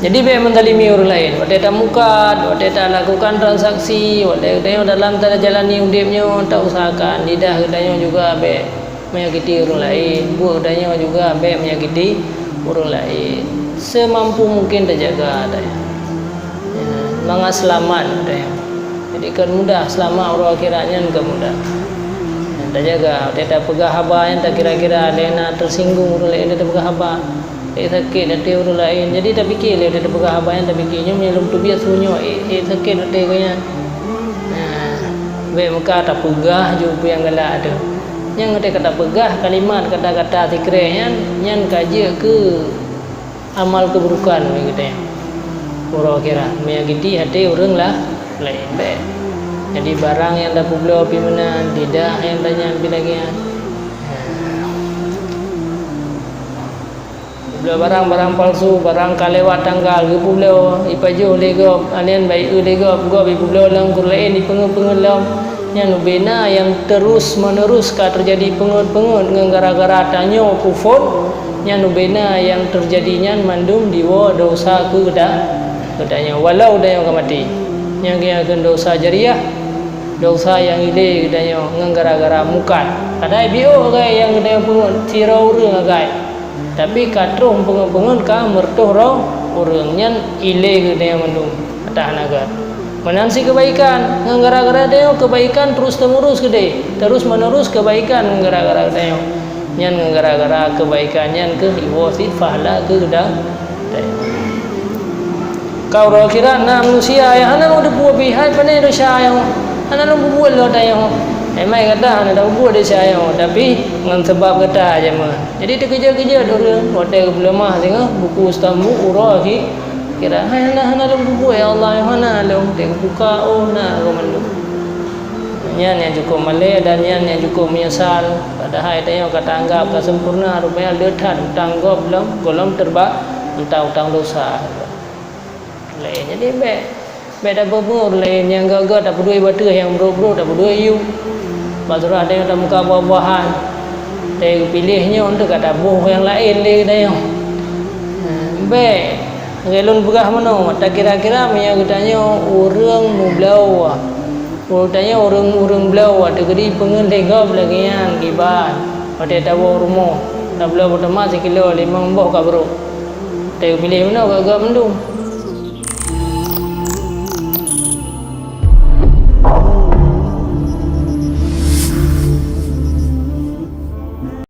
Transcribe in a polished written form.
Jadi baik menzalimi orang lain. Waktu tak muka, waktu tak lakukan transaksi, waktu dia dalam tanda jalani udipnya tak usahakan. Lidah kedanya juga baik menyakiti orang lain. Buah kedanya juga baik menyakiti orang lain. Semampu mungkin terjaga ada. Mangat selamat ada. Jadi kan mudah selamat orang akhiratnya kan mudah. Terjaga. Waktu tak pegah haba yang tak kira-kira lena tersinggung orang lain dia pegah haba. Dia sakit hati orang lain. Jadi tak fikir dia ada pegah apa yang tak fikirnya melum tu biasa sunyo sakit hati kanya. Baik muka tak pegah juga yang galak ada. Yang dia kata pegah kalimat kata-kata tikrenya yang kaji ke amal keburukan begitu ya. Orang kira menyakiti hati orang lah lain baik. Jadi barang yang dah publik api mana tidak yang tanya bilangnya. Barang-barang palsu, barang kalewat tanggal ke pulau ipajo lego alien baik lego gua bi pulau lang kurlain di pengen-pengen yang bena yang terus menerus ka terjadi pengen-pengen gara-gara tanyo kufur yang bena yang terjadinya mandum diwa dosa ku kedanya walau dah yang mati yang dia dosa jariah dosa yang ide kedanya gara-gara mukat kadai bio gai yang kedanya pengen tirau reung gai tapi katrong pengen-pengen ka mertuh roh orangnya ile ke dia mendung atah naga menansi kebaikan gara-gara dia kebaikan terus menerus ke dia terus menerus kebaikan gara-gara dia nyan gara-gara kebaikannya ke iwasit fahla ke gedang kau roh kira na manusia yang ana mau depu bihai pane dosa yang ana lu buat lo dayang emai kata ana dah buat dia sayang tapi dengan sebab kata aja mah. Jadi terkejar-kejar orang hotel belemah tengok buku stambu urah ki kira hana lu buat ya Allah yang mana lu tengok buka oh na romandu. Nyan yang cukup malai dan nyan yang cukup menyesal padahal tengok kata anggap tak sempurna rupanya letat hutang gop belum golong terbang hutang dosa. Lain jadi baik dah berbur lain yang gagal tak peduli batu yang bro-bro tak peduli you. Bazrah ada yang tak muka buah-buahan. Dia pilihnya untuk kata buah yang lain dia kata yang. Baik. Gelun begah mana? Tak kira-kira yang katanya orang mublau. Katanya orang blau ada gedi pengen lega belagian gibat. Pada tahu rumah. Tak belau pertama sekilo 5 buah ka bro. Dia pilih mana gagak mendung.